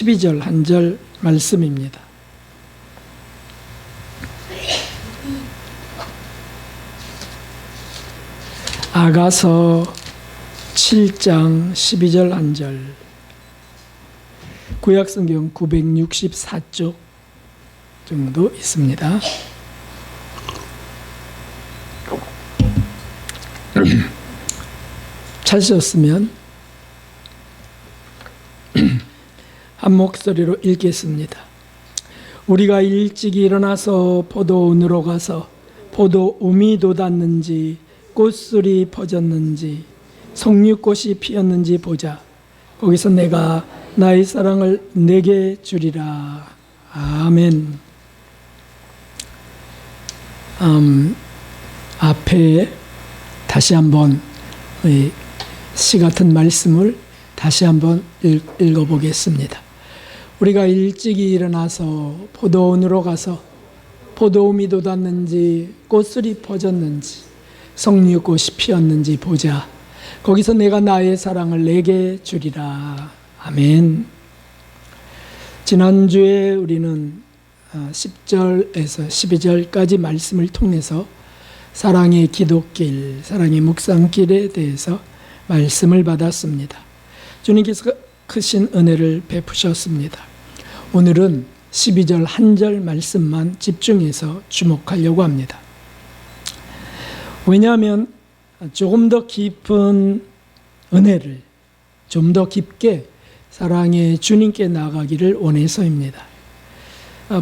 12절 한 절 말씀입니다. 아가서 7장 12절 한 절, 구약성경 964쪽 정도 있습니다. 찾으셨으면 한 목소리로 읽겠습니다. 우리가 일찍이 일어나서 포도원으로 가서 포도움이 돋았는지 꽃술이 퍼졌는지 석류꽃이 피었는지 보자. 거기서 내가 나의 사랑을 내게 주리라. 아멘. 앞에 다시 한번 시 같은 말씀을 다시 한번 읽어보겠습니다. 우리가 일찍이 일어나서 포도원으로 가서 포도움이 돋았는지 꽃술이 퍼졌는지 석류꽃이 피었는지 보자. 거기서 내가 나의 사랑을 내게 주리라. 아멘. 지난주에 우리는 10절에서 12절까지 말씀을 통해서 사랑의 기도길, 사랑의 묵상길에 대해서 말씀을 받았습니다. 주님께서 크신 은혜를 베푸셨습니다. 오늘은 12절 한 절 말씀만 집중해서 주목하려고 합니다. 왜냐하면 조금 더 깊은 은혜를 좀 더 깊게 사랑의 주님께 나아가기를 원해서입니다.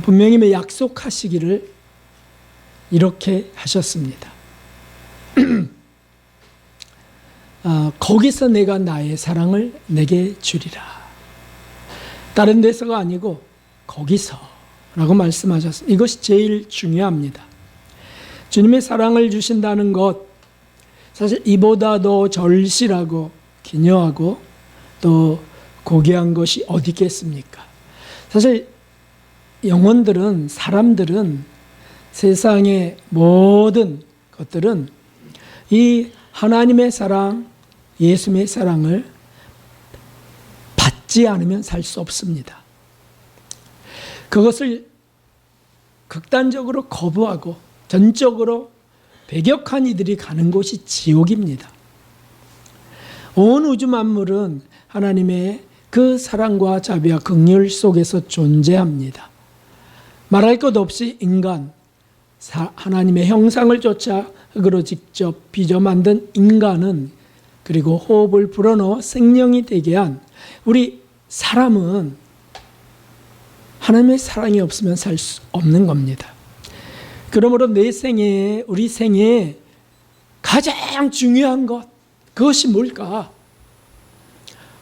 분명히 약속하시기를 이렇게 하셨습니다. 거기서 내가 나의 사랑을 내게 주리라. 다른 데서가 아니고 거기서라고 말씀하셨습니다. 이것이 제일 중요합니다. 주님의 사랑을 주신다는 것, 사실 이보다 더 절실하고 기묘하고 또 고귀한 것이 어디 있겠습니까? 사실 영혼들은, 사람들은, 세상의 모든 것들은 이 하나님의 사랑, 예수님의 사랑을 받지 않으면 살 수 없습니다. 그것을 극단적으로 거부하고 전적으로 배격한 이들이 가는 곳이 지옥입니다. 온 우주 만물은 하나님의 그 사랑과 자비와 긍휼 속에서 존재합니다. 말할 것 없이 인간, 하나님의 형상을 쫓아 흙으로 직접 빚어 만든 인간은, 그리고 호흡을 불어넣어 생명이 되게 한 우리 사람은 하나님의 사랑이 없으면 살 수 없는 겁니다. 그러므로 내 생애에, 우리 생애에 가장 중요한 것, 그것이 뭘까?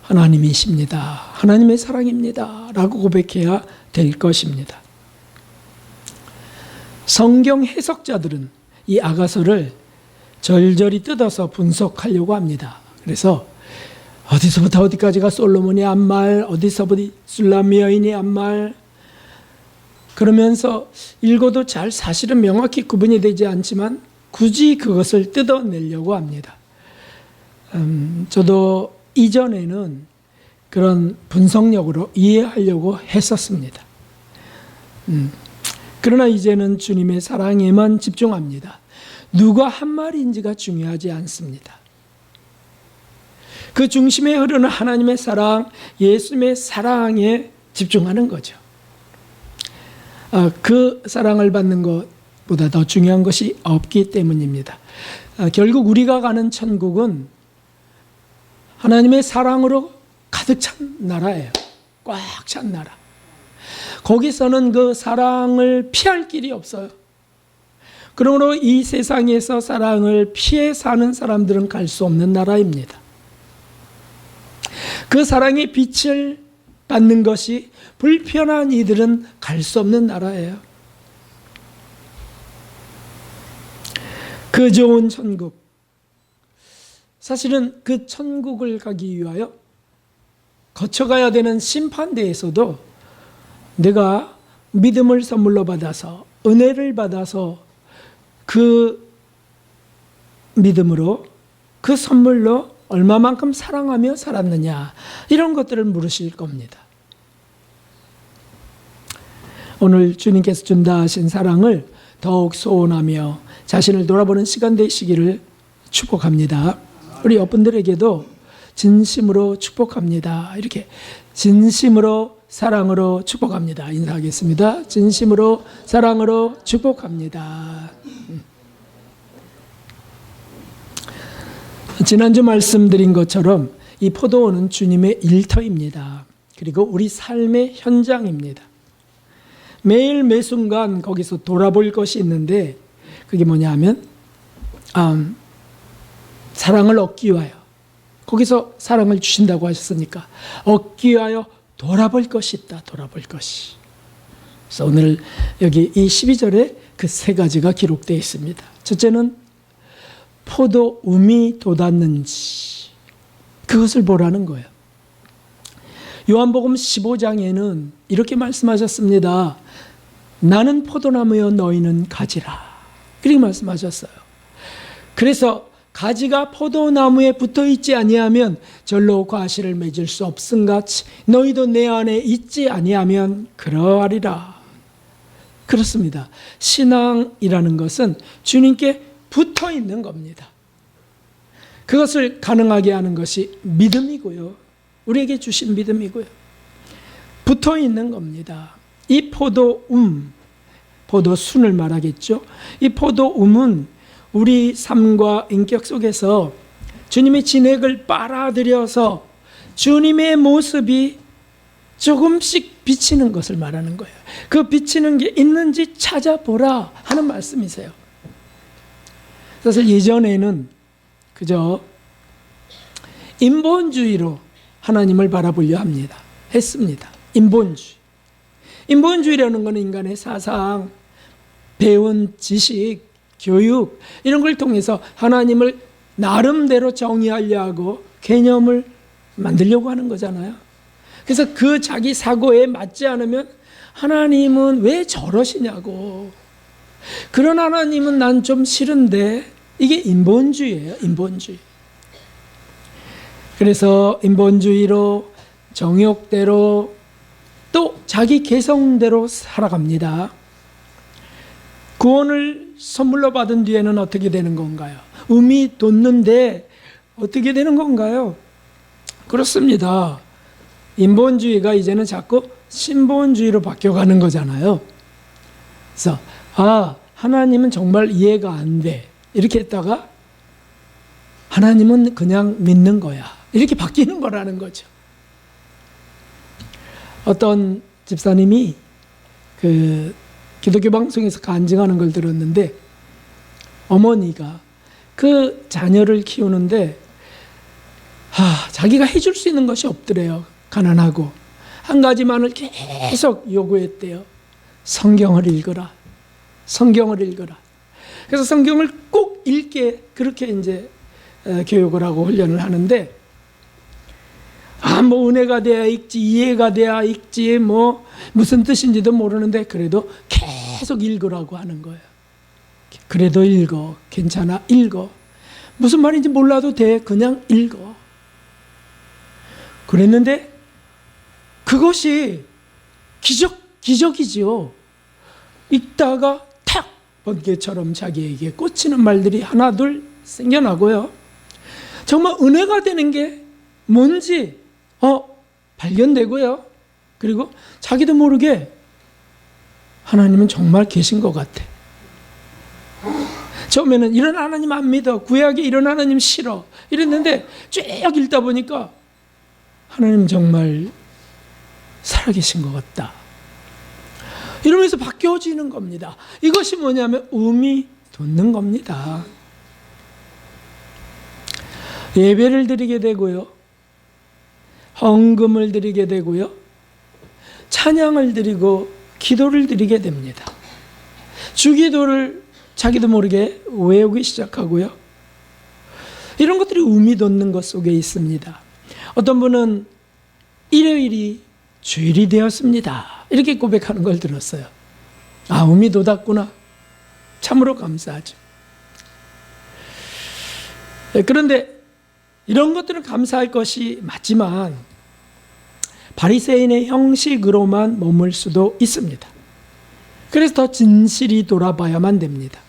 하나님이십니다. 하나님의 사랑입니다. 라고 고백해야 될 것입니다. 성경 해석자들은 이 아가서를 절절히 뜯어서 분석하려고 합니다. 그래서 어디서부터 어디까지가 솔로몬이 한 말, 어디서부터 술람 여인이 한 말, 그러면서 읽어도 잘 사실은 명확히 구분이 되지 않지만 굳이 그것을 뜯어내려고 합니다. 저도 이전에는 그런 분석력으로 이해하려고 했었습니다. 그러나 이제는 주님의 사랑에만 집중합니다. 누가 한 말인지가 중요하지 않습니다. 그 중심에 흐르는 하나님의 사랑, 예수님의 사랑에 집중하는 거죠. 그 사랑을 받는 것보다 더 중요한 것이 없기 때문입니다. 결국 우리가 가는 천국은 하나님의 사랑으로 가득 찬 나라예요. 꽉 찬 나라. 거기서는 그 사랑을 피할 길이 없어요. 그러므로 이 세상에서 사랑을 피해 사는 사람들은 갈 수 없는 나라입니다. 그 사랑의 빛을 받는 것이 불편한 이들은 갈 수 없는 나라예요. 그 좋은 천국. 사실은 그 천국을 가기 위하여 거쳐가야 되는 심판대에서도 내가 믿음을 선물로 받아서, 은혜를 받아서 그 믿음으로, 그 선물로 얼마만큼 사랑하며 살았느냐, 이런 것들을 물으실 겁니다. 오늘 주님께서 준다 하신 사랑을 더욱 소원하며 자신을 돌아보는 시간 되시기를 축복합니다. 우리 여러분들에게도 진심으로 축복합니다. 이렇게 진심으로 사랑으로 축복합니다. 인사하겠습니다. 진심으로 사랑으로 축복합니다. 지난주 말씀드린 것처럼 이 포도원은 주님의 일터입니다. 그리고 우리 삶의 현장입니다. 매일 매순간 거기서 돌아볼 것이 있는데 그게 뭐냐 하면 사랑을 얻기 위하여, 거기서 사랑을 주신다고 하셨으니까 얻기 위하여 돌아볼 것이 있다. 돌아볼 것이. 그래서 오늘 여기 이 12절에 그 세 가지가 기록되어 있습니다. 첫째는 포도움이 돋았는지 그것을 보라는 거예요. 요한복음 15장에는 이렇게 말씀하셨습니다. 나는 포도나무여 너희는 가지라. 그렇게 말씀하셨어요. 그래서 가지가 포도나무에 붙어있지 아니하면 절로 과실을 맺을 수 없음같이 너희도 내 안에 있지 아니하면 그러하리라. 그렇습니다. 신앙이라는 것은 주님께 붙어있는 겁니다. 그것을 가능하게 하는 것이 믿음이고요. 우리에게 주신 믿음이고요. 붙어있는 겁니다. 이 포도움, 포도순을 말하겠죠. 이 포도움은 우리 삶과 인격 속에서 주님의 진액을 빨아들여서 주님의 모습이 조금씩 비치는 것을 말하는 거예요. 그 비치는 게 있는지 찾아보라 하는 말씀이세요. 사실 예전에는 그저 인본주의로 하나님을 바라보려 했습니다. 인본주의라는 것은 인간의 사상, 배운 지식, 교육 이런 걸 통해서 하나님을 나름대로 정의하려 하고 개념을 만들려고 하는 거잖아요. 그래서 그 자기 사고에 맞지 않으면 하나님은 왜 저러시냐고, 그런 하나님은 난 좀 싫은데, 이게 인본주의예요. 인본주의. 그래서 인본주의로 정욕대로 또 자기 개성대로 살아갑니다. 구원을 선물로 받은 뒤에는 어떻게 되는 건가요? 음이 돋는데 어떻게 되는 건가요? 그렇습니다. 인본주의가 이제는 자꾸 신본주의로 바뀌어가는 거잖아요. 그래서 하나님은 정말 이해가 안 돼. 이렇게 했다가 하나님은 그냥 믿는 거야. 이렇게 바뀌는 거라는 거죠. 어떤 집사님이 그 기독교 방송에서 간증하는 걸 들었는데, 어머니가 그 자녀를 키우는데 자기가 해줄 수 있는 것이 없더래요. 가난하고. 한 가지만을 계속 요구했대요. 성경을 읽어라. 성경을 읽어라. 그래서 성경을 꼭 읽게 그렇게 이제 교육을 하고 훈련을 하는데, 뭐 은혜가 돼야 읽지, 이해가 돼야 읽지, 뭐 무슨 뜻인지도 모르는데 그래도 계속 읽으라고 하는 거예요. 그래도 읽어. 괜찮아. 읽어. 무슨 말인지 몰라도 돼. 그냥 읽어. 그랬는데 그것이 기적이지요. 읽다가 탁 번개처럼 자기에게 꽂히는 말들이 하나 둘 생겨나고요. 정말 은혜가 되는 게 뭔지 발견되고요. 그리고 자기도 모르게 하나님은 정말 계신 것 같아. 처음에는 이런 하나님 안 믿어, 구약에 이런 하나님 싫어 이랬는데 쭉 읽다 보니까 하나님 정말 살아계신 것 같다. 이러면서 바뀌어지는 겁니다. 이것이 뭐냐면 음이 돋는 겁니다. 예배를 드리게 되고요, 헌금을 드리게 되고요, 찬양을 드리고 기도를 드리게 됩니다. 주기도를 자기도 모르게 외우기 시작하고요. 이런 것들이 음이 돋는 것 속에 있습니다. 어떤 분은 일요일이 주일이 되었습니다. 이렇게 고백하는 걸 들었어요. 음이 돋았구나. 참으로 감사하죠. 그런데 이런 것들은 감사할 것이 맞지만 바리새인의 형식으로만 머물 수도 있습니다. 그래서 더 진실이 돌아봐야만 됩니다.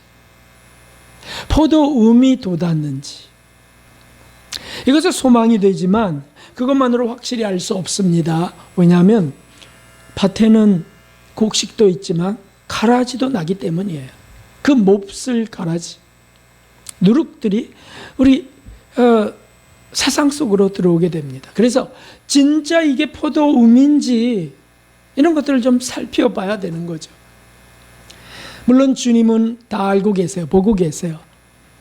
포도음이 돋았는지. 이것은 소망이 되지만 그것만으로 확실히 알 수 없습니다. 왜냐하면 밭에는 곡식도 있지만 가라지도 나기 때문이에요. 그 몹쓸 가라지, 누룩들이 우리 사상 속으로 들어오게 됩니다. 그래서 진짜 이게 포도음인지 이런 것들을 좀 살펴봐야 되는 거죠. 물론 주님은 다 알고 계세요. 보고 계세요.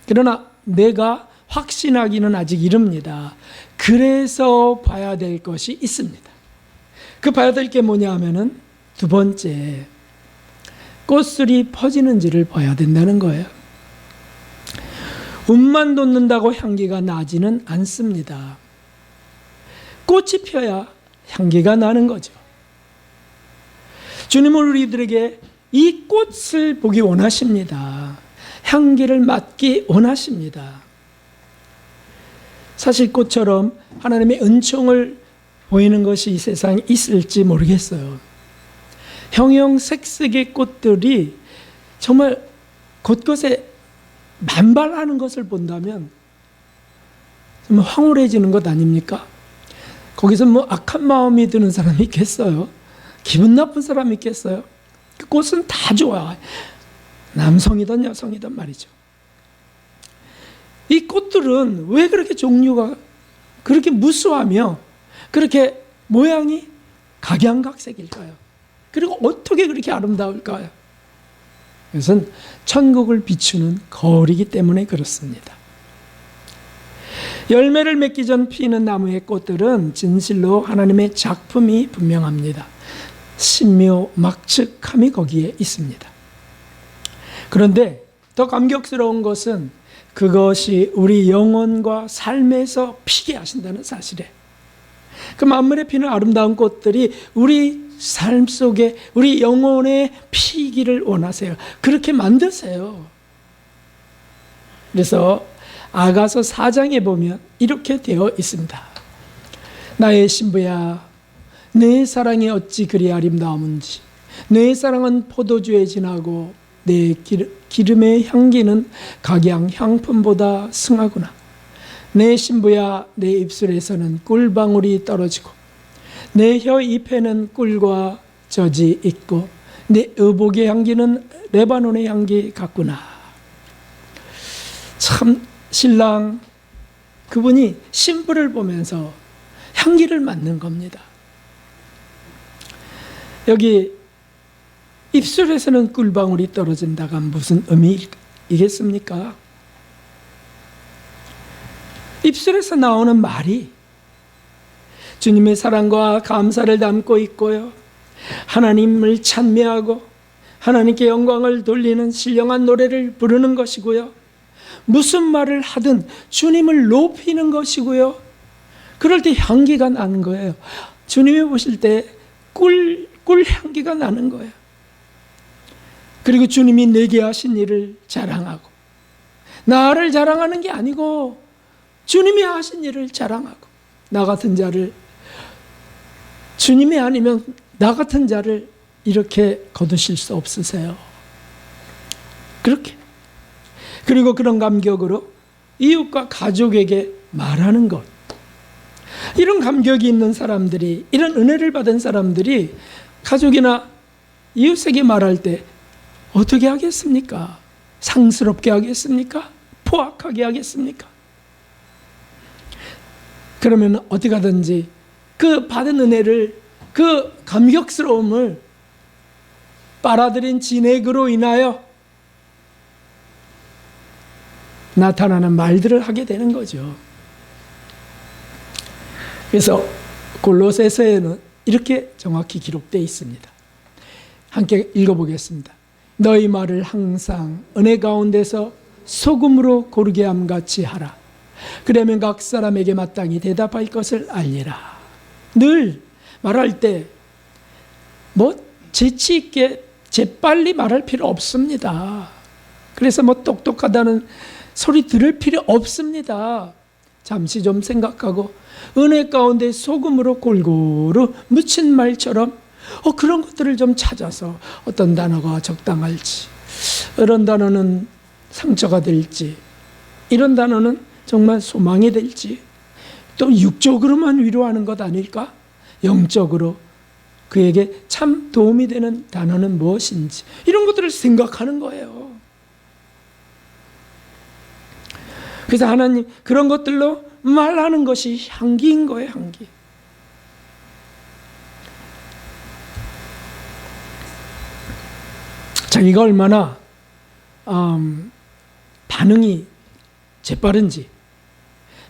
그러나 내가 확신하기는 아직 이릅니다. 그래서 봐야 될 것이 있습니다. 그 봐야 될 게 뭐냐 하면은 두 번째, 꽃술이 퍼지는지를 봐야 된다는 거예요. 음만 돋는다고 향기가 나지는 않습니다. 꽃이 펴야 향기가 나는 거죠. 주님은 우리들에게 이 꽃을 보기 원하십니다. 향기를 맡기 원하십니다. 사실 꽃처럼 하나님의 은총을 보이는 것이 이 세상에 있을지 모르겠어요. 형형색색의 꽃들이 정말 곳곳에 만발하는 것을 본다면 좀 황홀해지는 것 아닙니까? 거기서 뭐 악한 마음이 드는 사람이 있겠어요? 기분 나쁜 사람이 있겠어요? 그 꽃은 다 좋아. 남성이든 여성이든 말이죠. 이 꽃들은 왜 그렇게 종류가 그렇게 무수하며 그렇게 모양이 각양각색일까요? 그리고 어떻게 그렇게 아름다울까요? 그것은 천국을 비추는 거울이기 때문에 그렇습니다. 열매를 맺기 전 피는 나무의 꽃들은 진실로 하나님의 작품이 분명합니다. 신묘 막측함이 거기에 있습니다. 그런데 더 감격스러운 것은 그것이 우리 영혼과 삶에서 피게 하신다는 사실에, 그 만물에 피는 아름다운 꽃들이 우리 삶 속에 우리 영혼에 피기를 원하세요. 그렇게 만드세요. 그래서 아가서 4장에 보면 이렇게 되어 있습니다. 나의 신부야, 내 사랑이 어찌 그리 아름다운지, 내 사랑은 포도주에 진하고 내 기름의 향기는 각양 향품보다 승하구나. 내 신부야, 내 입술에서는 꿀방울이 떨어지고 내 혀 잎에는 꿀과 젖이 있고 내 의복의 향기는 레바논의 향기 같구나. 참 신랑 그분이 신부를 보면서 향기를 맡는 겁니다. 여기 입술에서는 꿀방울이 떨어진다가 무슨 의미이겠습니까? 입술에서 나오는 말이 주님의 사랑과 감사를 담고 있고요, 하나님을 찬미하고 하나님께 영광을 돌리는 신령한 노래를 부르는 것이고요, 무슨 말을 하든 주님을 높이는 것이고요, 그럴 때 향기가 나는 거예요. 주님이 보실 때 꿀 향기가 나는 거예요. 그리고 주님이 내게 하신 일을 자랑하고, 나를 자랑하는 게 아니고 주님이 하신 일을 자랑하고, 나 같은 자를, 주님이 아니면 나 같은 자를 이렇게 거두실 수 없으세요. 그렇게. 그리고 그런 감격으로 이웃과 가족에게 말하는 것. 이런 감격이 있는 사람들이, 이런 은혜를 받은 사람들이 가족이나 이웃에게 말할 때 어떻게 하겠습니까? 상스럽게 하겠습니까? 포악하게 하겠습니까? 그러면 어떻게 하든지 그 받은 은혜를, 그 감격스러움을 빨아들인 진액으로 인하여 나타나는 말들을 하게 되는 거죠. 그래서 골로새서에는 이렇게 정확히 기록되어 있습니다. 함께 읽어보겠습니다. 너희 말을 항상 은혜 가운데서 소금으로 고르게 함같이 하라. 그러면 각 사람에게 마땅히 대답할 것을 알리라. 늘 말할 때 뭐 재치 있게 재빨리 말할 필요 없습니다. 그래서 뭐 똑똑하다는 소리 들을 필요 없습니다. 잠시 좀 생각하고 은혜 가운데 소금으로 골고루 묻힌 말처럼 그런 것들을 좀 찾아서 어떤 단어가 적당할지, 이런 단어는 상처가 될지, 이런 단어는 정말 소망이 될지, 또 육적으로만 위로하는 것 아닐까? 영적으로 그에게 참 도움이 되는 단어는 무엇인지, 이런 것들을 생각하는 거예요. 그래서 하나님 그런 것들로 말하는 것이 향기인 거예요, 향기. 자기가 얼마나 반응이 재빠른지,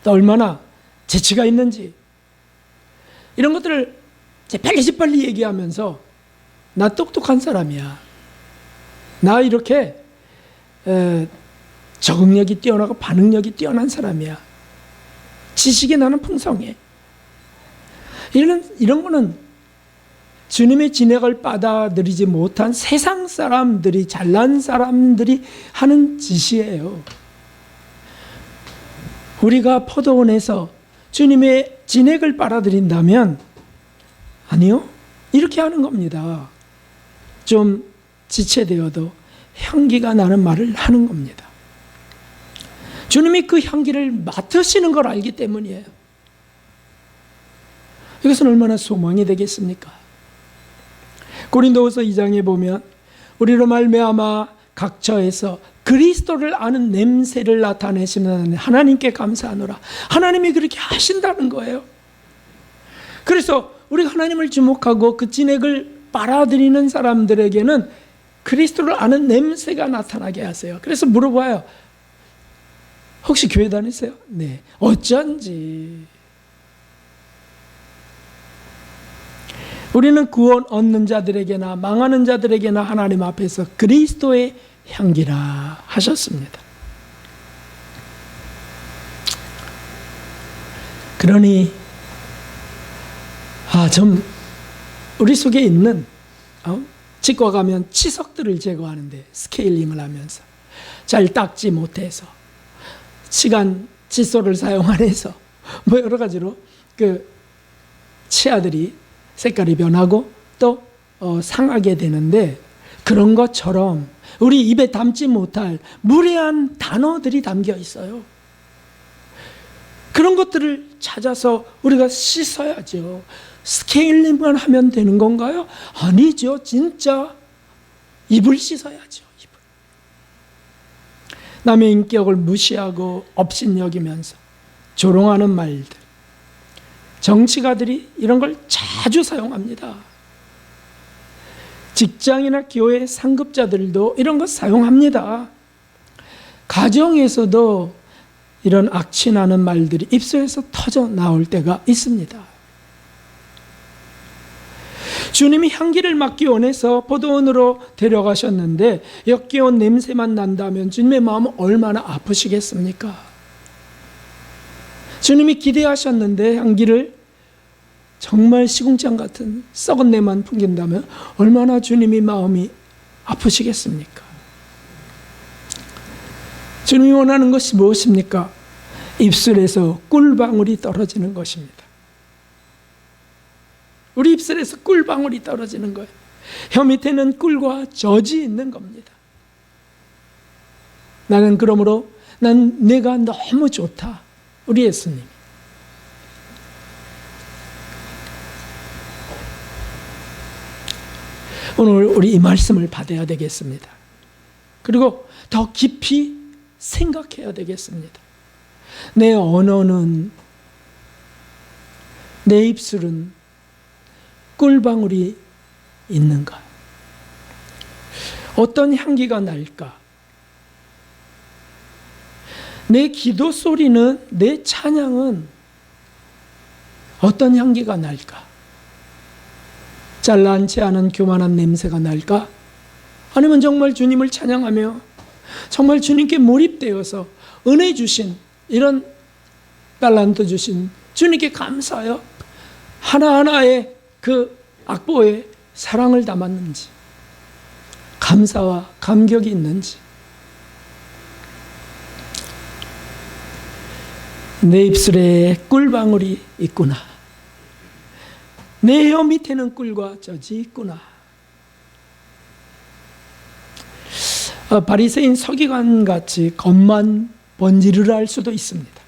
또 얼마나 재치가 있는지, 이런 것들을 재빨리 얘기하면서 나 똑똑한 사람이야, 나 이렇게 적응력이 뛰어나고 반응력이 뛰어난 사람이야, 지식이 나는 풍성해, 이런 거는 주님의 진액을 받아들이지 못한 세상 사람들이, 잘난 사람들이 하는 짓이에요. 우리가 포도원에서 주님의 진액을 빨아들인다면, 아니요, 이렇게 하는 겁니다. 좀 지체되어도 향기가 나는 말을 하는 겁니다. 주님이 그 향기를 맡으시는 걸 알기 때문이에요. 이것은 얼마나 소망이 되겠습니까? 고린도후서 2장에 보면 우리로 말미암아 각처에서 그리스도를 아는 냄새를 나타내시는 하나님께 감사하노라. 하나님이 그렇게 하신다는 거예요. 그래서 우리가 하나님을 주목하고 그 진액을 빨아들이는 사람들에게는 그리스도를 아는 냄새가 나타나게 하세요. 그래서 물어봐요. 혹시 교회 다니세요? 네. 어쩐지. 우리는 구원 얻는 자들에게나 망하는 자들에게나 하나님 앞에서 그리스도의 향기라 하셨습니다. 그러니 좀 우리 속에 있는 치과 가면 치석들을 제거하는데 스케일링을 하면서 잘 닦지 못해서 시간 칫솔을 사용 안 해서 여러 가지로 그 치아들이 색깔이 변하고 또 상하게 되는데, 그런 것처럼 우리 입에 담지 못할 무례한 단어들이 담겨 있어요. 그런 것들을 찾아서 우리가 씻어야죠. 스케일링만 하면 되는 건가요? 아니죠. 진짜 입을 씻어야죠. 입을. 남의 인격을 무시하고 업신여기면서 조롱하는 말들, 정치가들이 이런 걸 자주 사용합니다. 직장이나 교회 상급자들도 이런 거 사용합니다. 가정에서도 이런 악취나는 말들이 입술에서 터져 나올 때가 있습니다. 주님이 향기를 맡기 원해서 포도원으로 데려가셨는데 역겨운 냄새만 난다면 주님의 마음은 얼마나 아프시겠습니까? 주님이 기대하셨는데 향기를 정말 시궁창 같은 썩은 내만 풍긴다면 얼마나 주님이 마음이 아프시겠습니까? 주님이 원하는 것이 무엇입니까? 입술에서 꿀방울이 떨어지는 것입니다. 우리 입술에서 꿀방울이 떨어지는 거예요. 혀 밑에는 꿀과 젖이 있는 겁니다. 나는 그러므로 내가 너무 좋다. 우리 예수님. 오늘 우리 이 말씀을 받아야 되겠습니다. 그리고 더 깊이 생각해야 되겠습니다. 내 언어는, 내 입술은 꿀방울이 있는가? 어떤 향기가 날까? 내 기도 소리는, 내 찬양은 어떤 향기가 날까? 잘난치 않은 교만한 냄새가 날까? 아니면 정말 주님을 찬양하며 정말 주님께 몰입되어서 은혜 주신, 이런 달란트 주신 주님께 감사하여 하나하나의 그 악보에 사랑을 담았는지, 감사와 감격이 있는지, 내 입술에 꿀방울이 있구나, 내 혀 밑에는 꿀과 젖이 있구나. 바리새인 서기관같이 겉만 번지르르할 수도 있습니다.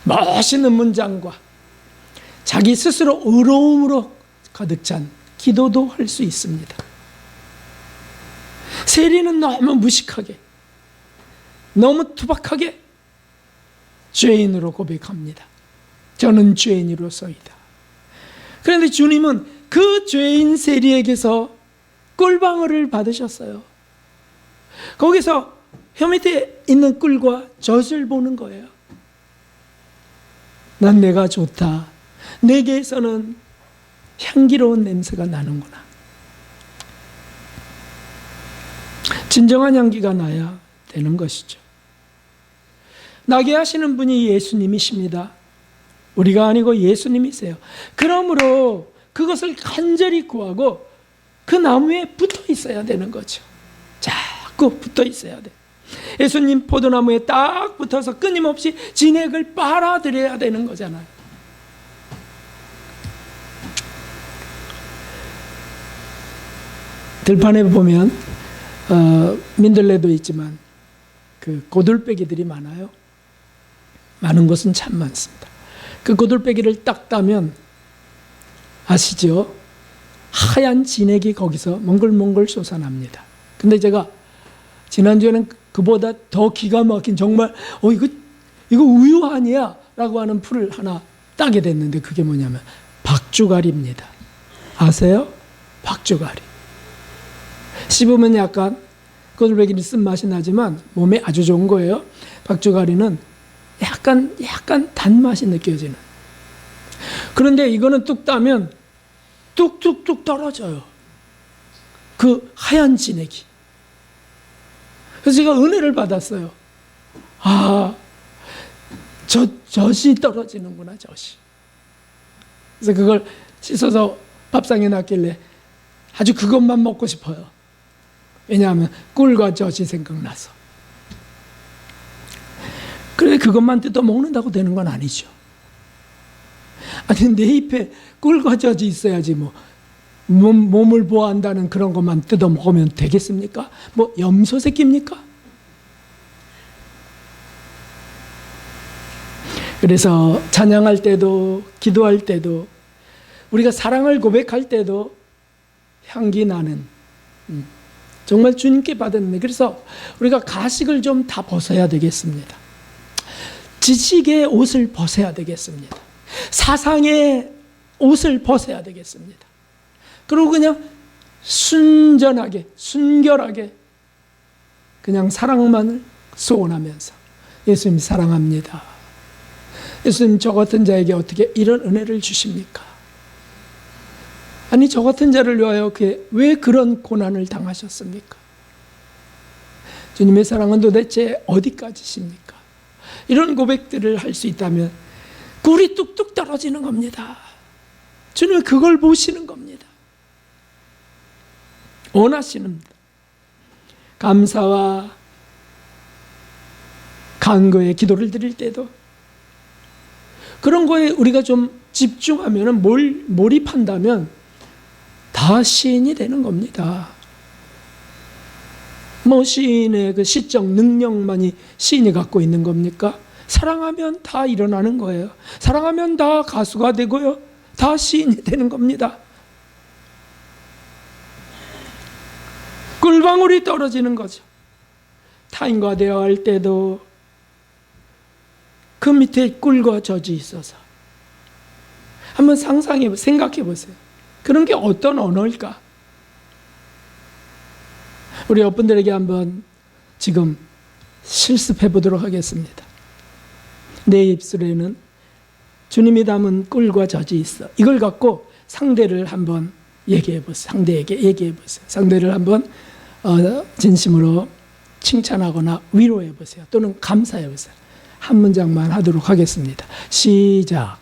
멋있는 문장과 자기 스스로 의로움으로 가득 찬 기도도 할 수 있습니다. 세리는 너무 무식하게, 너무 투박하게 죄인으로 고백합니다. 저는 죄인으로서이다. 그런데 주님은 그 죄인 세리에게서 꿀방울을 받으셨어요. 거기서 혀 밑에 있는 꿀과 젖을 보는 거예요. 난 내가 좋다. 내게서는 향기로운 냄새가 나는구나. 진정한 향기가 나야 되는 것이죠. 나게 하시는 분이 예수님이십니다. 우리가 아니고 예수님이세요. 그러므로 그것을 간절히 구하고 그 나무에 붙어 있어야 되는 거죠. 자꾸 붙어 있어야 돼. 예수님 포도나무에 딱 붙어서 끊임없이 진액을 빨아들여야 되는 거잖아요. 들판에 보면 민들레도 있지만 그 고들빼기들이 많아요. 많은 곳은 참 많습니다. 그 고들빼기를 딱 따면 아시죠? 하얀 진액이 거기서 몽글몽글 솟아납니다. 근데 제가 지난주에는 그보다 더 기가 막힌 정말 이거 우유 아니야? 라고 하는 풀을 하나 따게 됐는데 그게 뭐냐면 박주가리입니다. 아세요? 박주가리. 씹으면 약간 고들빼기는 쓴맛이 나지만 몸에 아주 좋은 거예요. 박주가리는 약간 단맛이 느껴지는. 그런데 이거는 뚝 따면 뚝뚝뚝 떨어져요. 그 하얀 진액이. 그래서 제가 은혜를 받았어요. 젖이 떨어지는구나, 젖이. 그래서 그걸 씻어서 밥상에 놨길래 아주 그것만 먹고 싶어요. 왜냐하면 꿀과 젖이 생각나서. 그런데 그것만 뜯어 먹는다고 되는 건 아니죠. 아니, 내 입에 꿀과 젖이 있어야지 몸을 보호한다는 그런 것만 뜯어 먹으면 되겠습니까? 염소 새끼입니까? 그래서 찬양할 때도 기도할 때도 우리가 사랑을 고백할 때도 향기 나는 정말 주님께 받은. 그래서 우리가 가식을 좀 다 벗어야 되겠습니다. 지식의 옷을 벗어야 되겠습니다. 사상의 옷을 벗어야 되겠습니다. 그리고 그냥 순전하게, 순결하게 그냥 사랑만을 소원하면서 예수님 사랑합니다. 예수님 저 같은 자에게 어떻게 이런 은혜를 주십니까? 아니 저 같은 자를 위하여 왜 그런 고난을 당하셨습니까? 주님의 사랑은 도대체 어디까지십니까? 이런 고백들을 할 수 있다면 꿀이 뚝뚝 떨어지는 겁니다. 주님은 그걸 보시는 겁니다. 원하시는 감사와 간구의 기도를 드릴 때도 그런 거에 우리가 좀 집중하면 몰입한다면 다 시인이 되는 겁니다. 시인의 그 시적 능력만이 시인이 갖고 있는 겁니까? 사랑하면 다 일어나는 거예요. 사랑하면 다 가수가 되고요. 다 시인이 되는 겁니다. 꿀방울이 떨어지는 거죠. 타인과 대화할 때도 그 밑에 꿀과 젖이 있어서 한번 생각해 보세요. 그런 게 어떤 언어일까? 우리 여러분들에게 한번 지금 실습해 보도록 하겠습니다. 내 입술에는 주님이 담은 꿀과 젖이 있어. 이걸 갖고 상대를 한번 얘기해 보세요. 상대에게 얘기해 보세요. 상대를 한번 진심으로 칭찬하거나 위로해 보세요. 또는 감사해 보세요. 한 문장만 하도록 하겠습니다. 시작.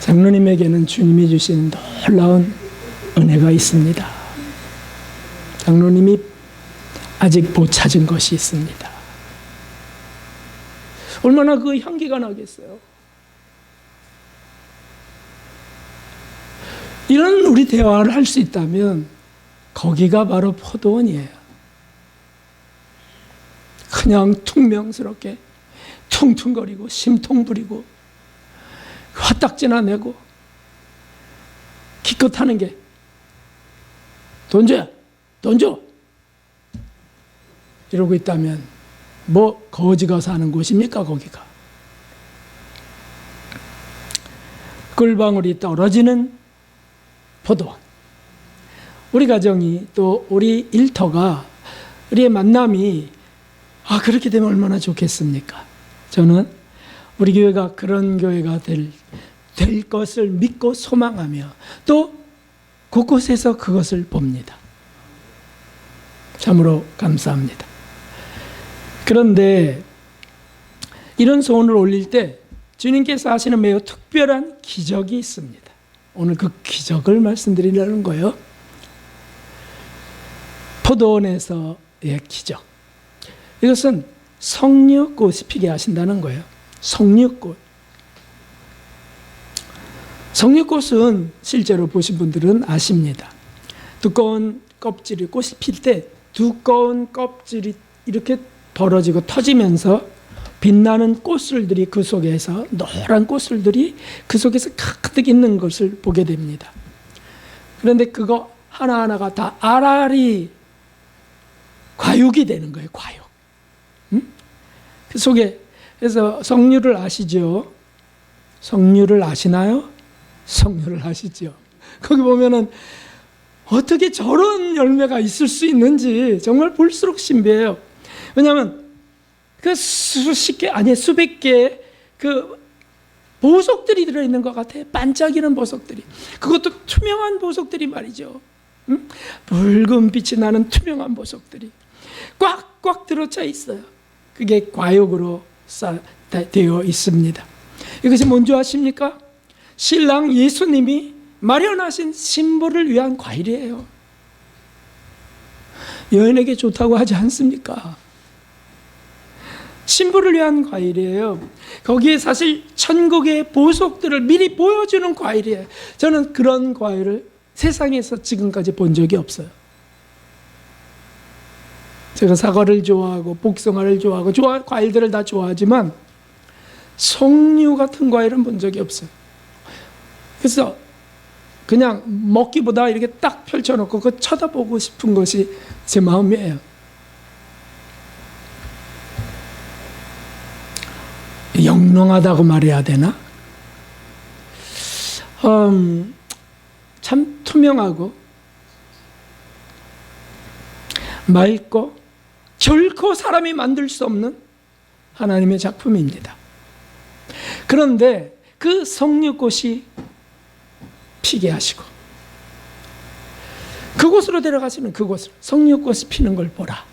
장로님에게는 주님이 주신 놀라운 은혜가 있습니다. 장로님이 아직 못 찾은 것이 있습니다. 얼마나 그 향기가 나겠어요. 이런 우리 대화를 할 수 있다면 거기가 바로 포도원이에요. 그냥 퉁명스럽게 퉁퉁거리고 심통 부리고 화딱지나 내고 기껏 하는 게 돈 줘! 돈 줘! 이러고 있다면 뭐 거지가 사는 곳입니까 거기가. 꿀방울이 떨어지는 포도원. 우리 가정이 또 우리 일터가 우리의 만남이 그렇게 되면 얼마나 좋겠습니까? 저는 우리 교회가 그런 교회가 될 것을 믿고 소망하며 또 곳곳에서 그것을 봅니다. 참으로 감사합니다. 그런데 이런 소원을 올릴 때 주님께서 하시는 매우 특별한 기적이 있습니다. 오늘 그 기적을 말씀드리려는 거예요. 포도원에서의 기적. 이것은 석류꽃이 피게 하신다는 거예요. 석류꽃. 석류꽃은 실제로 보신 분들은 아십니다. 두꺼운 껍질이 꽃이 필 때 두꺼운 껍질이 이렇게 벌어지고 터지면서 빛나는 꽃술들이 그 속에서 노란 꽃술들이 그 속에서 가득 있는 것을 보게 됩니다. 그런데 그거 하나하나가 다 알알이 과육이 되는 거예요. 과육. 그 속에 그래서 석류를 아시죠? 석류를 아시나요? 석류를 아시죠? 거기 보면은 어떻게 저런 열매가 있을 수 있는지 정말 볼수록 신비해요. 왜냐하면 그 수십 개 아니 수백 개의 그 보석들이 들어있는 것 같아요. 반짝이는 보석들이. 그것도 투명한 보석들이 말이죠. 붉은 빛이 나는 투명한 보석들이 꽉꽉 들어차 있어요. 그게 과육으로 되어 있습니다. 이것이 뭔지 아십니까? 신랑 예수님이 마련하신 신부를 위한 과일이에요. 여인에게 좋다고 하지 않습니까? 신부를 위한 과일이에요. 거기에 사실 천국의 보석들을 미리 보여주는 과일이에요. 저는 그런 과일을 세상에서 지금까지 본 적이 없어요. 제가 사과를 좋아하고 복숭아를 좋아하고 과일들을 다 좋아하지만 석류 같은 과일은 본 적이 없어요. 그래서 그냥 먹기보다 이렇게 딱 펼쳐놓고 그거 쳐다보고 싶은 것이 제 마음이에요. 영롱하다고 말해야 되나? 참 투명하고 맑고 결코 사람이 만들 수 없는 하나님의 작품입니다. 그런데 그 석류꽃이 피게 하시고 그곳으로 데려가시는 그곳으로 석류꽃이 피는 걸 보라.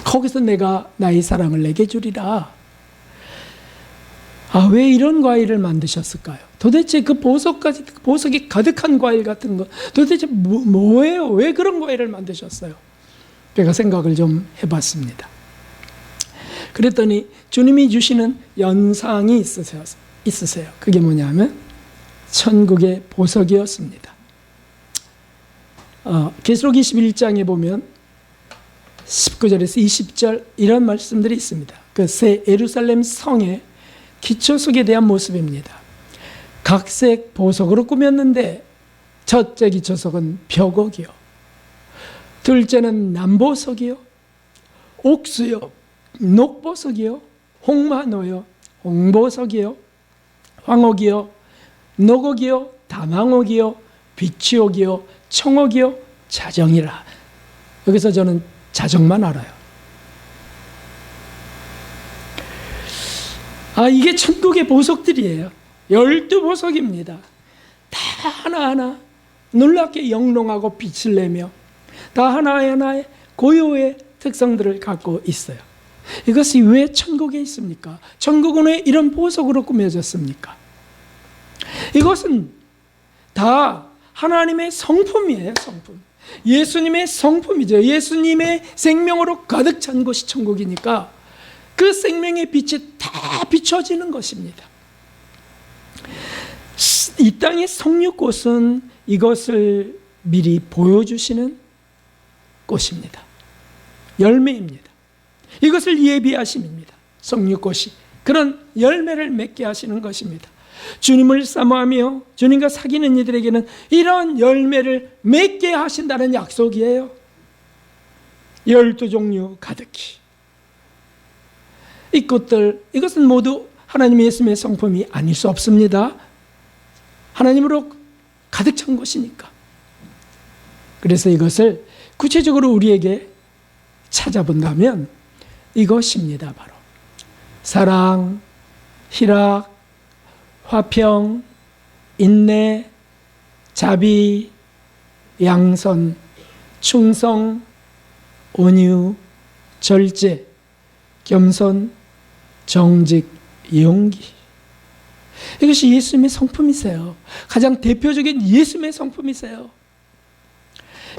거기서 내가 나의 사랑을 내게 주리라. 왜 이런 과일을 만드셨을까요? 도대체 그 보석이 가득한 과일 같은 거 도대체 뭐예요? 왜 그런 과일을 만드셨어요? 제가 생각을 좀 해봤습니다. 그랬더니 주님이 주시는 연상이 있으세요. 그게 뭐냐면 천국의 보석이었습니다. 계시록 21장에 보면 19절에서 20절 이런 말씀들이 있습니다. 그 새 예루살렘 성의 기초석에 대한 모습입니다. 각색 보석으로 꾸몄는데 첫째 기초석은 벽옥이요, 둘째는 남보석이요, 옥수요, 녹보석이요, 홍마노요, 홍보석이요, 황옥이요, 녹옥이요, 다망옥이요, 비치옥이요, 청옥이요, 자정이라. 여기서 저는 자정만 알아요. 이게 천국의 보석들이에요. 12보석입니다. 다 하나하나 놀랍게 영롱하고 빛을 내며 다 하나하나의 고유의 특성들을 갖고 있어요. 이것이 왜 천국에 있습니까? 천국은 왜 이런 보석으로 꾸며졌습니까? 이것은 다 하나님의 성품이에요. 성품. 예수님의 성품이죠. 예수님의 생명으로 가득 찬 곳이 천국이니까 그 생명의 빛이 다 비춰지는 것입니다. 이 땅의 성육꽃은 이것을 미리 보여주시는 꽃입니다. 열매입니다. 이것을 예비하심입니다. 성육꽃이 그런 열매를 맺게 하시는 것입니다. 주님을 사모하며 주님과 사귀는 이들에게는 이런 열매를 맺게 하신다는 약속이에요. 12종류 가득히. 이 꽃들, 이것은 모두 하나님의 예수님의 성품이 아닐 수 없습니다. 하나님으로 가득 찬 것이니까. 그래서 이것을 구체적으로 우리에게 찾아본다면 이것입니다. 바로 사랑, 희락, 화평, 인내, 자비, 양선, 충성, 온유, 절제, 겸손, 정직, 용기. 이것이 예수님의 성품이세요. 가장 대표적인 예수님의 성품이세요.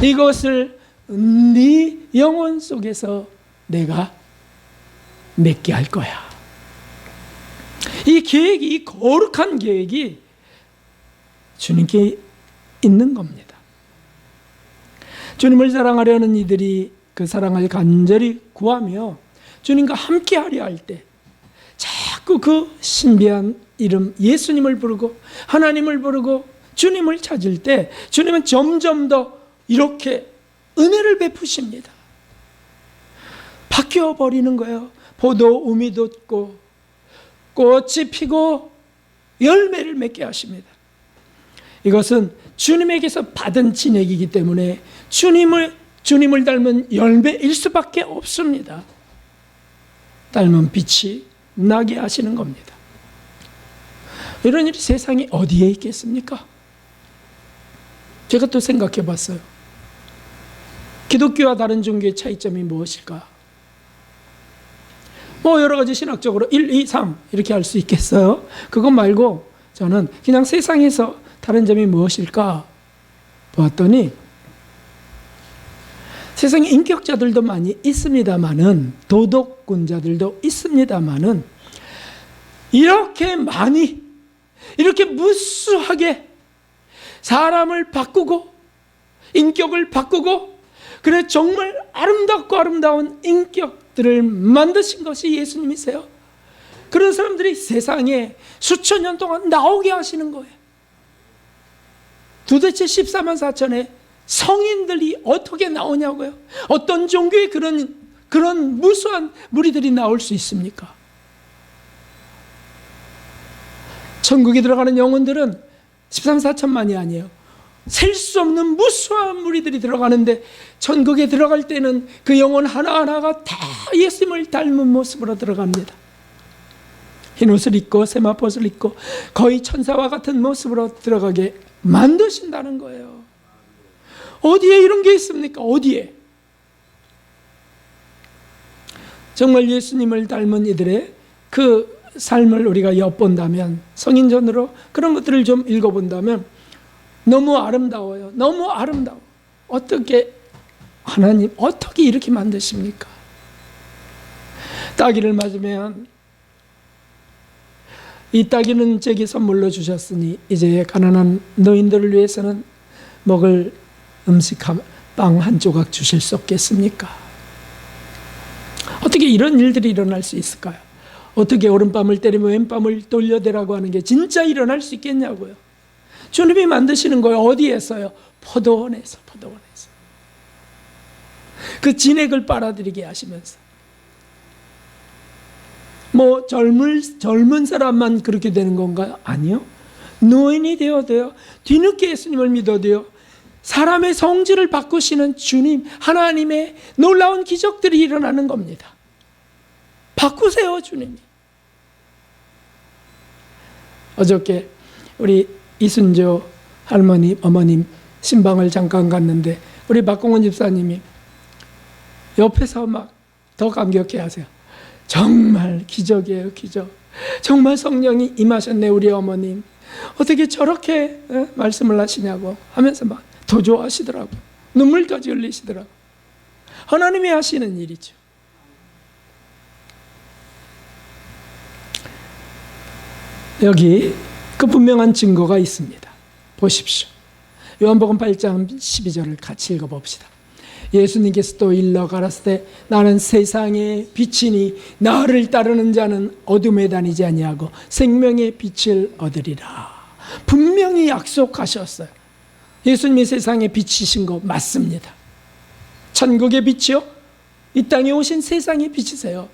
이것을 네 영혼 속에서 내가 맺게 할 거야. 이 계획이, 이 거룩한 계획이 주님께 있는 겁니다. 주님을 사랑하려는 이들이 그 사랑을 간절히 구하며 주님과 함께 하려 할 때 자꾸 그 신비한 이름 예수님을 부르고 하나님을 부르고 주님을 찾을 때 주님은 점점 더 이렇게 은혜를 베푸십니다. 바뀌어 버리는 거예요. 포도 우미 돋고 꽃이 피고 열매를 맺게 하십니다. 이것은 주님에게서 받은 진액이기 때문에 주님을 닮은 열매일 수밖에 없습니다. 닮은 빛이 나게 하시는 겁니다. 이런 일이 세상에 어디에 있겠습니까? 제가 또 생각해 봤어요. 기독교와 다른 종교의 차이점이 무엇일까? 뭐 여러 가지 신학적으로 1, 2, 3 이렇게 할 수 있겠어요? 그것 말고 저는 그냥 세상에서 다른 점이 무엇일까 보았더니 세상에 인격자들도 많이 있습니다만은 도덕군자들도 있습니다만은 이렇게 많이 이렇게 무수하게 사람을 바꾸고 인격을 바꾸고 그래 정말 아름답고 아름다운 인격들을 만드신 것이 예수님이세요. 그런 사람들이 세상에 수천 년 동안 나오게 하시는 거예요. 도대체 14만 4천의 성인들이 어떻게 나오냐고요? 어떤 종교에 그런 무수한 무리들이 나올 수 있습니까? 천국에 들어가는 영혼들은 13, 4천만이 아니에요. 셀 수 없는 무수한 무리들이 들어가는데 천국에 들어갈 때는 그 영혼 하나하나가 다 예수님을 닮은 모습으로 들어갑니다. 흰옷을 입고 세마포옷을 입고 거의 천사와 같은 모습으로 들어가게 만드신다는 거예요. 어디에 이런 게 있습니까? 어디에? 정말 예수님을 닮은 이들의 그 삶을 우리가 엿본다면 성인전으로 그런 것들을 좀 읽어본다면 너무 아름다워요. 너무 아름다워. 어떻게 하나님 어떻게 이렇게 만드십니까? 따기를 맞으면 이 따기는 제게 선물로 주셨으니 이제 가난한 노인들을 위해서는 먹을 음식 빵 한 조각 주실 수 없겠습니까? 어떻게 이런 일들이 일어날 수 있을까요? 어떻게 오른밤을 때리며 왼밤을 돌려대라고 하는 게 진짜 일어날 수 있겠냐고요. 주님이 만드시는 거예요. 어디에서요? 포도원에서. 그 진액을 빨아들이게 하시면서 뭐 젊은 사람만 그렇게 되는 건가요? 아니요. 노인이 되어도요. 뒤늦게 예수님을 믿어도요. 사람의 성질을 바꾸시는 주님 하나님의 놀라운 기적들이 일어나는 겁니다. 바꾸세요 주님이. 어저께 우리 이순조 할머니 어머님 신방을 잠깐 갔는데 우리 박공원 집사님이 옆에서 막 더 감격해 하세요. 정말 기적이에요. 기적. 정말 성령이 임하셨네 우리 어머님. 어떻게 저렇게 말씀을 하시냐고 하면서 막 더 좋아하시더라고요. 눈물까지 흘리시더라고요. 하나님이 하시는 일이죠. 여기 그 분명한 증거가 있습니다. 보십시오. 요한복음 8장 12절을 같이 읽어봅시다. 예수님께서 또 일러 가라사대 나는 세상의 빛이니 나를 따르는 자는 어둠에 다니지 아니하고 생명의 빛을 얻으리라. 분명히 약속하셨어요. 예수님이 세상의 빛이신 거 맞습니다. 천국의 빛이요, 이 땅에 오신 세상의 빛이세요.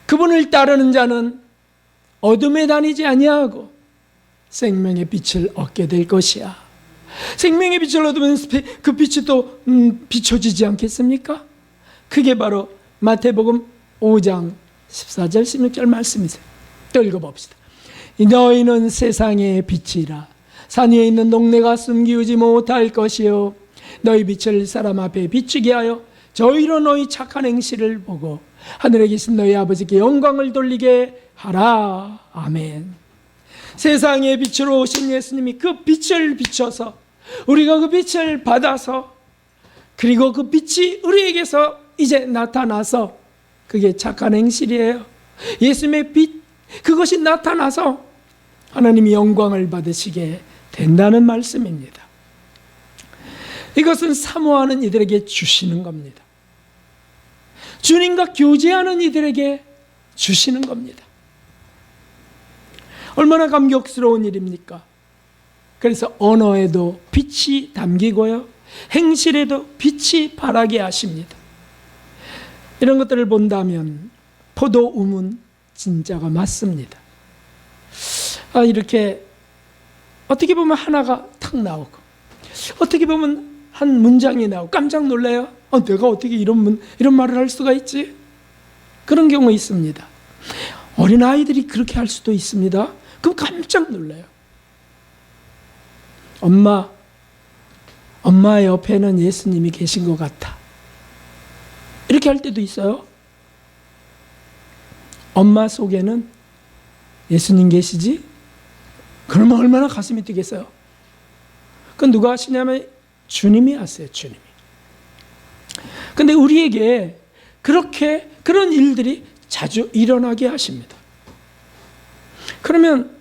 그분을 따르는 자는 어둠에 다니지 아니하고 생명의 빛을 얻게 될 것이야. 생명의 빛을 얻으면 그 빛이 또 비춰지지 않겠습니까? 그게 바로 마태복음 5장 14절 16절 말씀이세요. 또 읽어봅시다. 너희는 세상의 빛이라. 산 위에 있는 동네가 숨기우지 못할 것이요 너희 빛을 사람 앞에 비추게 하여 저희로 너희 착한 행실을 보고 하늘에 계신 너희 아버지께 영광을 돌리게 하라. 아멘. 세상의 빛으로 오신 예수님이 그 빛을 비춰서 우리가 그 빛을 받아서 그리고 그 빛이 우리에게서 이제 나타나서 그게 착한 행실이에요. 예수님의 빛, 그것이 나타나서 하나님이 영광을 받으시게 된다는 말씀입니다. 이것은 사모하는 이들에게 주시는 겁니다. 주님과 교제하는 이들에게 주시는 겁니다. 얼마나 감격스러운 일입니까? 그래서 언어에도 빛이 담기고요, 행실에도 빛이 바라게 하십니다. 이런 것들을 본다면 포도음은 진짜가 맞습니다. 이렇게 어떻게 보면 하나가 탁 나오고 어떻게 보면 한 문장이 나오고 깜짝 놀라요. 내가 어떻게 이런 말을 할 수가 있지? 그런 경우 있습니다. 어린아이들이 그렇게 할 수도 있습니다. 그럼 깜짝 놀라요. 엄마 옆에는 예수님이 계신 것 같아. 이렇게 할 때도 있어요. 엄마 속에는 예수님 계시지? 그러면 얼마나 가슴이 뛰겠어요? 그건 누가 하시냐면 주님이 하세요. 주님이. 근데 우리에게 그런 일들이 자주 일어나게 하십니다. 그러면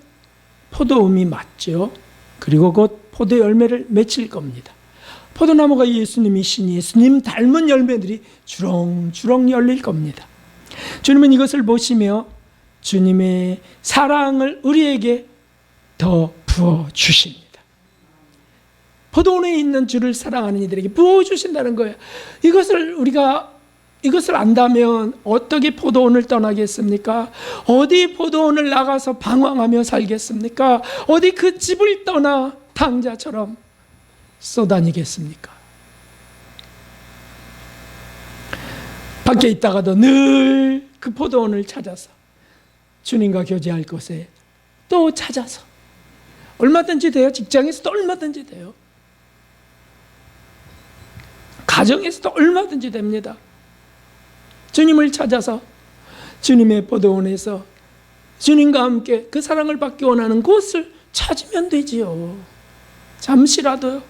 포도음이 맞죠. 그리고 곧 포도 열매를 맺힐 겁니다. 포도나무가 예수님이신 예수님 닮은 열매들이 주렁주렁 열릴 겁니다. 주님은 이것을 보시며 주님의 사랑을 우리에게 더 부어주십니다. 포도원에 있는 주를 사랑하는 이들에게 부어주신다는 거예요. 이것을 안다면 어떻게 포도원을 떠나겠습니까? 어디 포도원을 나가서 방황하며 살겠습니까? 어디 그 집을 떠나 탕자처럼 쏘다니겠습니까? 밖에 있다가도 늘 그 포도원을 찾아서 주님과 교제할 곳에 또 찾아서 얼마든지 돼요. 직장에서도 얼마든지 돼요. 가정에서도 얼마든지 됩니다. 주님을 찾아서 주님의 포도원에서 주님과 함께 그 사랑을 받기 원하는 곳을 찾으면 되지요. 잠시라도요.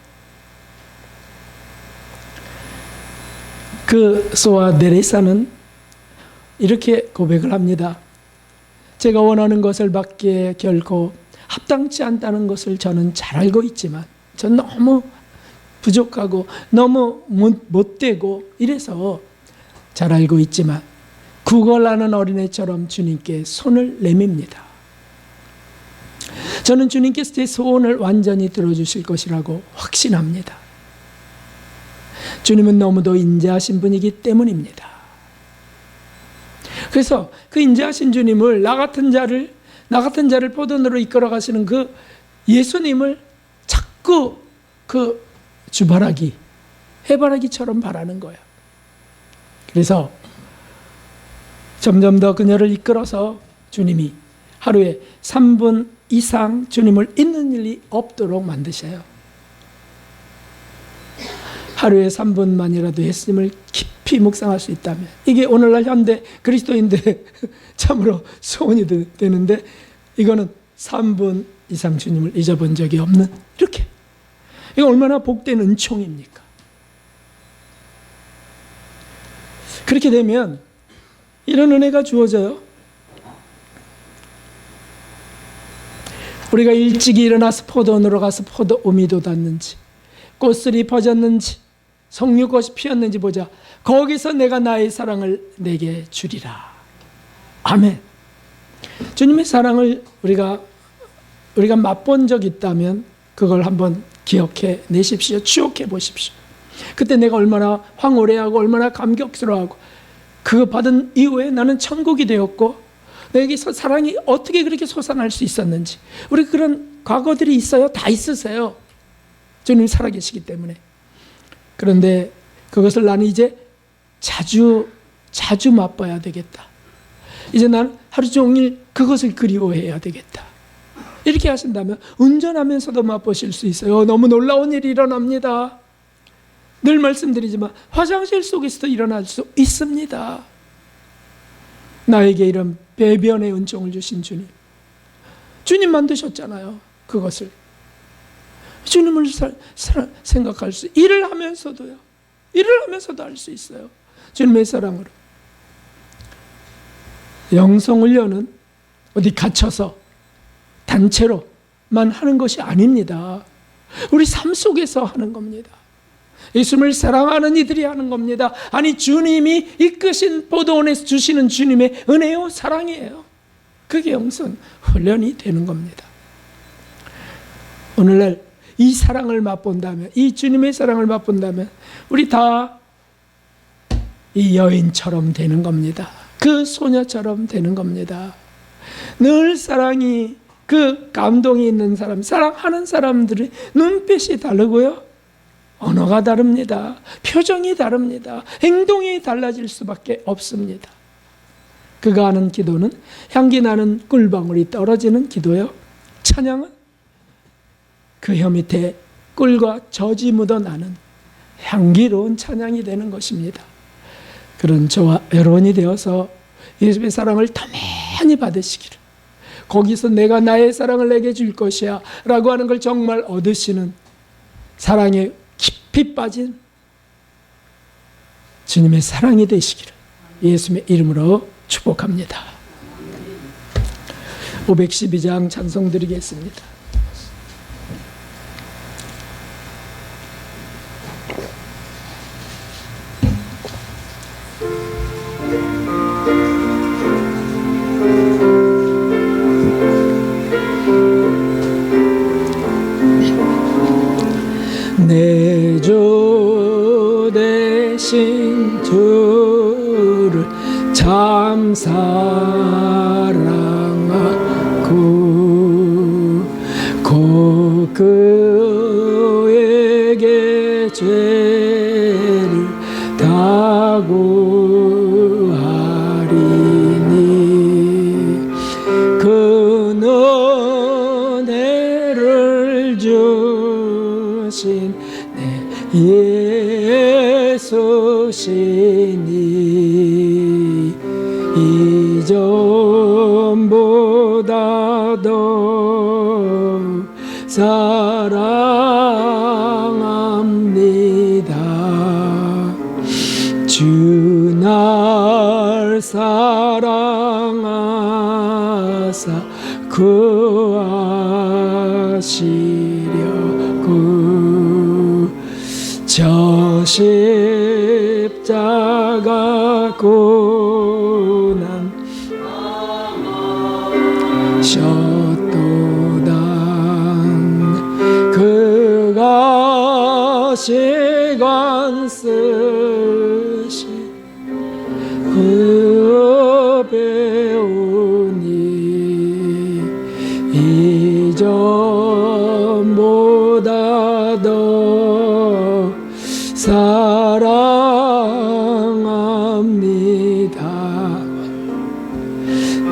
그 소아 데레사는 이렇게 고백을 합니다. 제가 원하는 것을 받기에 결코 합당치 않다는 것을 저는 잘 알고 있지만 전 너무 부족하고 너무 못되고 이래서 잘 알고 있지만 구걸하는 어린애처럼 주님께 손을 내밉니다. 저는 주님께서 제 소원을 완전히 들어주실 것이라고 확신합니다. 주님은 너무도 인자하신 분이기 때문입니다. 그래서 그 인자하신 주님을 나 같은 자를 포도원으로 이끌어 가시는 그 예수님을 자꾸 그 해바라기처럼 바라는 거예요. 그래서 점점 더 그녀를 이끌어서 주님이 하루에 3분 이상 주님을 잊는 일이 없도록 만드셔요. 하루에 3분만이라도 예수님을 깊이 묵상할 수 있다면, 이게 오늘날 현대 그리스도인들의 참으로 소원이 되는데, 이거는 3분 이상 주님을 잊어본 적이 없는, 이거 얼마나 복된 은총입니까? 그렇게 되면 이런 은혜가 주어져요. 우리가 일찍이 일어나서 포도원으로 가서 포도 우미도 닿는지, 꽃들이 퍼졌는지, 석류꽃이 피었는지 보자. 거기서 내가 나의 사랑을 내게 주리라. 아멘. 주님의 사랑을 우리가 맛본 적 있다면 그걸 한번 기억해 내십시오. 추억해 보십시오. 그때 내가 얼마나 황홀해하고 얼마나 감격스러워하고, 그거 받은 이후에 나는 천국이 되었고 내게서 사랑이 어떻게 그렇게 솟아날 수 있었는지. 우리 그런 과거들이 있어요. 다 있으세요. 주님이 살아계시기 때문에. 그런데 그것을 나는 이제 자주 맛봐야 되겠다. 이제 난 하루 종일 그것을 그리워해야 되겠다. 이렇게 하신다면 운전하면서도 맛보실 수 있어요. 너무 놀라운 일이 일어납니다. 늘 말씀드리지만 화장실 속에서도 일어날 수 있습니다. 나에게 이런 배변의 은총을 주신 주님. 주님 만드셨잖아요. 그것을. 주님을 생각할 수, 일을 하면서도요. 일을 하면서도 할 수 있어요. 주님의 사랑으로. 영성훈련은 어디 갇혀서 단체로만 하는 것이 아닙니다. 우리 삶 속에서 하는 겁니다. 예수님을 사랑하는 이들이 하는 겁니다. 아니, 주님이 이끄신 포도원에서 주시는 주님의 은혜요 사랑이에요. 그게 영성 훈련이 되는 겁니다. 오늘날 이 사랑을 맛본다면, 이 주님의 사랑을 맛본다면 우리 다 이 여인처럼 되는 겁니다. 그 소녀처럼 되는 겁니다. 늘 사랑이, 그 감동이 있는 사람, 사랑하는 사람들의 눈빛이 다르고요, 언어가 다릅니다. 표정이 다릅니다. 행동이 달라질 수밖에 없습니다. 그가 하는 기도는 향기 나는 꿀방울이 떨어지는 기도요, 찬양은 그 혀 밑에 꿀과 젖이 묻어나는 향기로운 찬양이 되는 것입니다. 그런 저와 여러분이 되어서 예수의 사랑을 더 많이 받으시기를, 거기서 내가 나의 사랑을 내게 줄 것이야 라고 하는 걸 정말 얻으시는, 사랑에 깊이 빠진 주님의 사랑이 되시기를 예수님의 이름으로 축복합니다. 512장 찬송 드리겠습니다. 내 주 되신 주를 참 사랑하고 곧 그에게 죄를 다구하리니 그 은혜를 주신 예수시니 이전보다 더 사랑합니다. 주 날 사랑하사 구하시려고 저 십자가 고난 셨도다. 그가 시간 쓰신 그 배우니 이전보다 더 사랑합니다.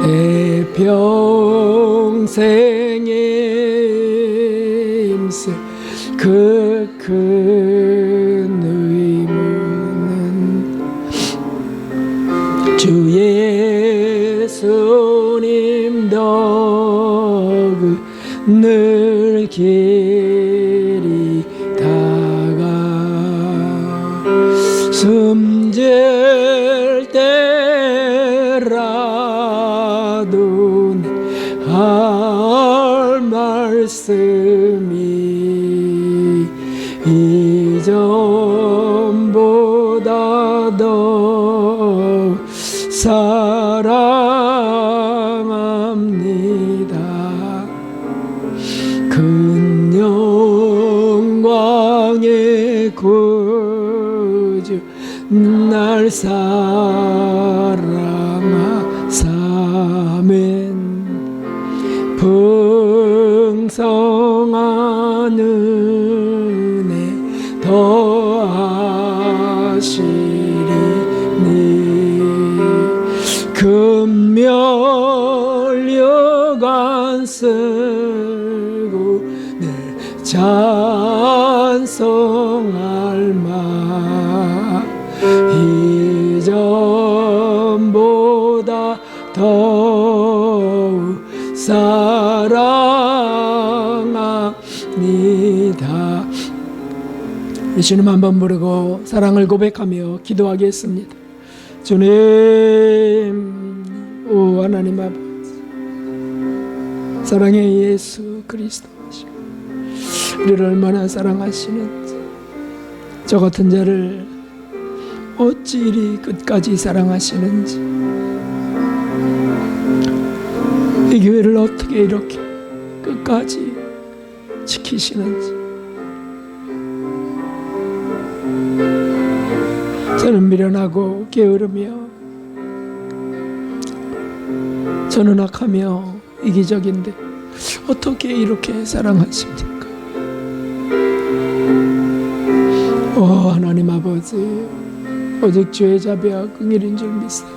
내 평생에 힘쓸 그 큰 의무는 주 예수님 덕을 늘 기리다가 숨질 할 말씀이 이전보다 더 사랑합니다. 큰 영광의 구주 날 사랑하사멘. 풍성한 은혜 더하시리니 금멸여간 쓰고 늘 찬송할 마 이전보다 더욱 사랑합니다. 주님 한번 부르고 사랑을 고백하며 기도하겠습니다. 주님, 오 하나님 아버지, 사랑의 예수 그리스도, 우리를 얼마나 사랑하시는지, 저 같은 자를 어찌 이리 끝까지 사랑하시는지, 이 교회를 어떻게 이렇게 끝까지 지키시는지 저는 미련하고 게으르며 저는 악하며 이기적인데 어떻게 이렇게 사랑하십니까? 오 하나님 아버지, 오직 주의 자비와 긍휼인 줄 믿사옵니다.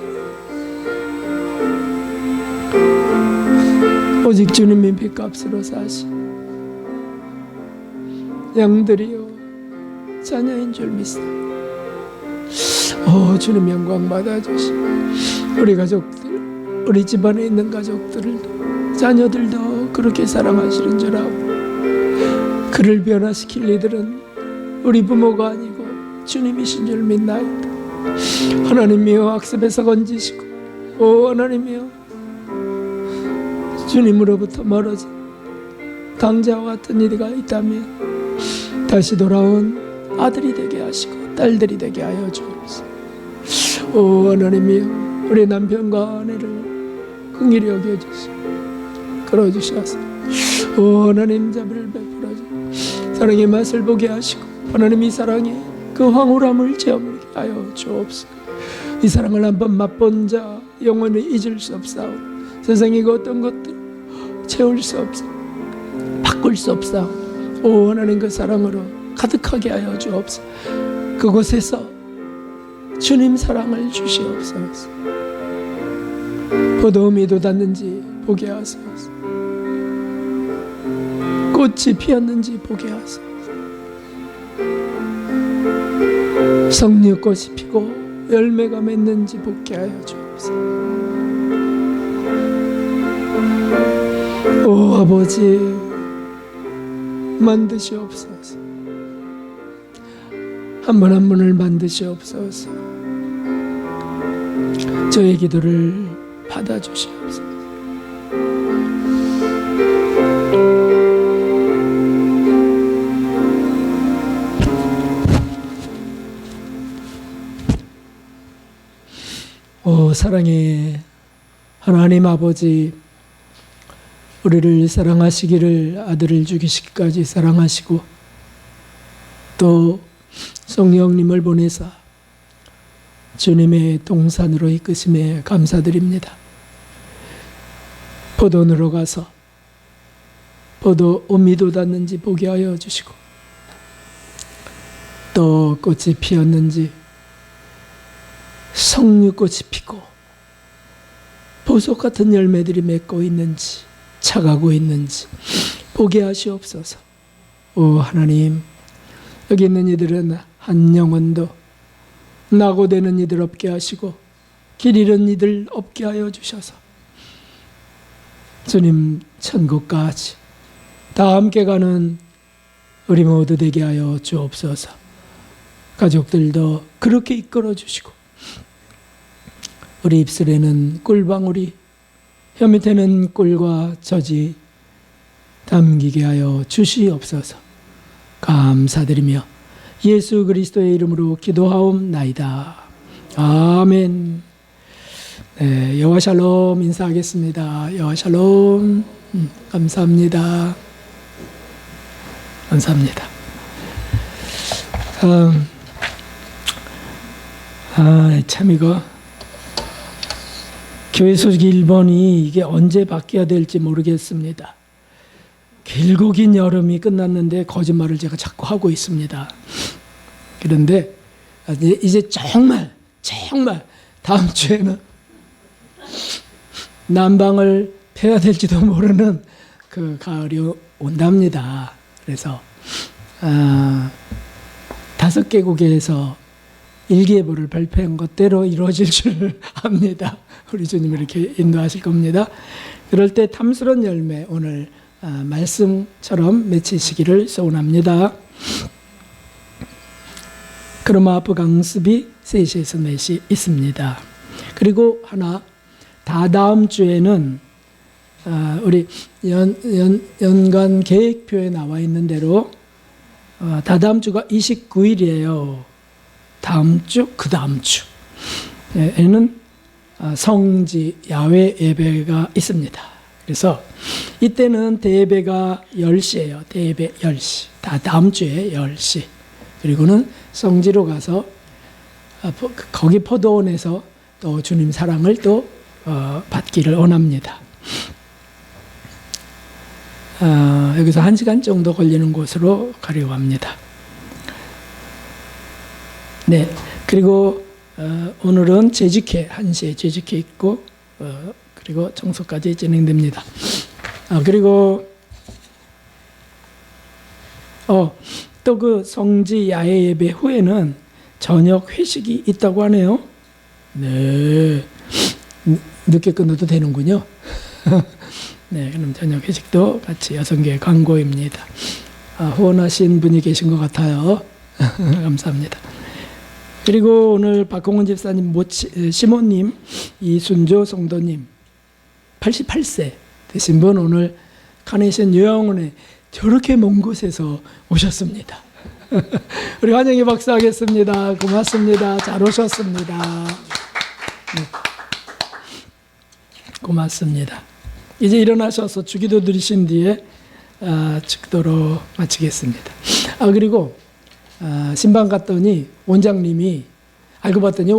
오직 주님이 빚값으로 사신 양들이요 자녀인 줄 믿습니다. 오 주님 영광 받아주시. 우리 가족들, 우리 집안에 있는 가족들도 자녀들도 그렇게 사랑하시는 줄 알고, 그를 변화시킬 이들은 우리 부모가 아니고 주님이신 줄 믿나이다. 하나님이여 악습에서 건지시고, 오 하나님이여 주님으로부터 멀어진 당자와 같은 이가 있다면 다시 돌아온 아들이 되게 하시고 딸들이 되게 하여 주옵소서. 오 하나님이여 우리 남편과 아내를 긍휼히 여겨주시고 끌어주셔서 오 하나님 자비를 베풀어 주시고 사랑의 맛을 보게 하시고 하나님이 사랑의 그 황홀함을 체험하게 하여 주옵소서. 이 사랑을 한번 맛본 자 영원히 잊을 수 없사오. 세상의 그 어떤 것들 채울 수 없어, 바꿀 수 없어. 오 하나님 그 사랑으로 가득하게 하여 주옵소서. 그곳에서 주님 사랑을 주시옵소서. 포도음이 돋았는지 보게 하소서. 꽃이 피었는지 보게 하소서. 석류꽃이 피고 열매가 맺는지 보게 하여 주옵소서. 오 아버지 만드시옵소서. 한 분 한 분을 만드시옵소서. 저의 기도를 받아주시옵소서. 오 사랑의 하나님 아버지, 우리를 사랑하시기를 아들을 죽이시기까지 사랑하시고 또 성령님을 보내사 주님의 동산으로 이끄심에 감사드립니다. 포도원으로 가서 포도음이 돋았는지 보게 하여 주시고 또 꽃이 피었는지 석류꽃이 피고 보석 같은 열매들이 맺고 있는지 차가고 있는지 보게 하시옵소서. 오 하나님, 여기 있는 이들은 한 영혼도 낙오되는 이들 없게 하시고 길 잃은 이들 없게 하여 주셔서 주님 천국까지 다 함께 가는 우리 모두 되게 하여 주옵소서. 가족들도 그렇게 이끌어 주시고 우리 입술에는 꿀방울이 혀 밑에는 꿀과 젖이 담기게 하여 주시옵소서. 감사드리며 예수 그리스도의 이름으로 기도하옵나이다. 아멘. 네, 여호와 샬롬 인사하겠습니다. 여호와 샬롬. 감사합니다. 감사합니다. 참 이거 교회 소식 1번이 이게 언제 바뀌어야 될지 모르겠습니다. 길고 긴 여름이 끝났는데 거짓말을 제가 자꾸 하고 있습니다. 그런데 이제 정말 다음 주에는 난방을 펴야 될지도 모르는 그 가을이 온답니다. 그래서 5개국에서 일기예보를 발표한 것대로 이루어질 줄 압니다. 우리 주님이 이렇게 인도하실 겁니다. 그럴 때 탐스러운 열매 오늘 말씀처럼 맺히시기를 소원합니다. 크로마프 강습이 3시에서 4시 있습니다. 그리고 하나 다다음 주에는 우리 연간 계획표에 나와 있는 대로 다다음 주가 29일이에요. 다음 주, 그 다음 주에는 성지 야외 예배가 있습니다. 그래서 이때는 대예배가 10시예요. 대예배 10시. 다음 주에 10시. 그리고는 성지로 가서 거기 포도원에서 또 주님 사랑을 또 받기를 원합니다. 여기서 1시간 정도 걸리는 곳으로 가려고 합니다. 네, 그리고 오늘은 재직회 1시에 재직회 있고 그리고 청소까지 진행됩니다. 그리고 또 그 성지 야외 예배 후에는 저녁 회식이 있다고 하네요. 네, 늦게 끝내도 되는군요. 네, 그럼 저녁 회식도 같이 여성교회 광고입니다. 후원하신 분이 계신 것 같아요. 감사합니다. 그리고 오늘 박홍원 집사님, 시모님, 이순조 성도님 88세 되신 분 오늘 카네이션 요양원에 저렇게 먼 곳에서 오셨습니다. 우리 환영의 박수 하겠습니다. 고맙습니다. 잘 오셨습니다. 네. 고맙습니다. 이제 일어나셔서 주기도 드리신 뒤에 축도로 마치겠습니다. 그리고 신방 갔더니 원장님이 알고 봤더니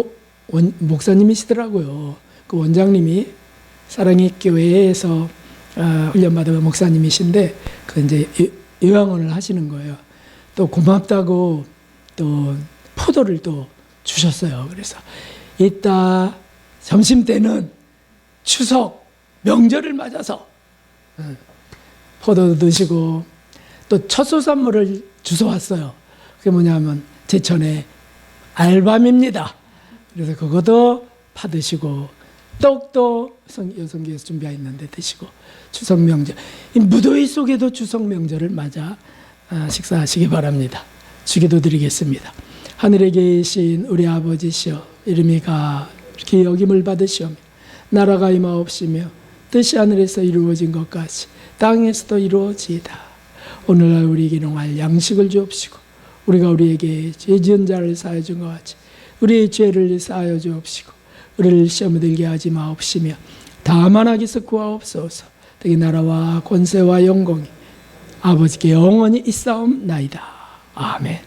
목사님이시더라고요. 그 원장님이 사랑의 교회에서 훈련받은 목사님이신데 그 이제 요양원을 하시는 거예요. 또 고맙다고 또 포도를 또 주셨어요. 그래서 이따 점심 때는 추석 명절을 맞아서 포도 드시고 또 첫소산물을 주워왔어요. 그게 뭐냐면 제천의 알밤입니다. 그래서 그것도 받으시고 떡도 여성교회에서 준비했는데 드시고 추석 명절 무더위 속에도 추석 명절을 맞아 식사하시기 바랍니다. 주기도 드리겠습니다. 하늘에 계신 우리 아버지시여 이름이 이렇게 여김을 받으시오며 나라가 임하옵시며 뜻이 하늘에서 이루어진 것 같이 땅에서도 이루어지이다. 오늘날 우리에게 농할 양식을 주옵시고 우리가 우리에게 죄 지은 자를 사하여 준 것 같이 우리의 죄를 사하여 주옵시고 우리를 시험에 들게 하지 마옵시며 다만 악에서 구하옵소서. 되게 나라와 권세와 영광이 아버지께 영원히 있사옵나이다. 아멘.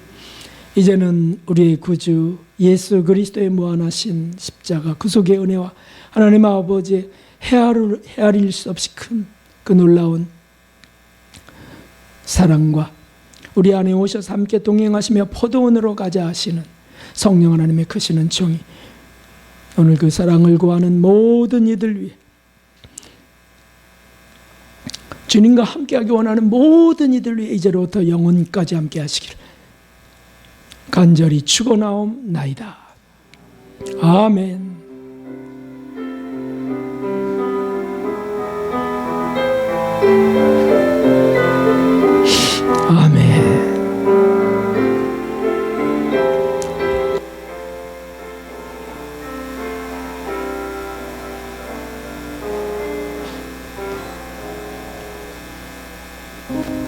이제는 우리의 구주 예수 그리스도의 무한하신 십자가 구속의 은혜와 하나님 아버지의 헤아릴 수 없이 큰 그 놀라운 사랑과 우리 안에 오셔서 함께 동행하시며 포도원으로 가자 하시는 성령 하나님의 크시는 종이 오늘 그 사랑을 구하는 모든 이들 위해 주님과 함께하기 원하는 모든 이들 위해 이제로부터 영원까지 함께 하시기를 간절히 축원하옵나이다. 아멘. 아멘. 있습니다.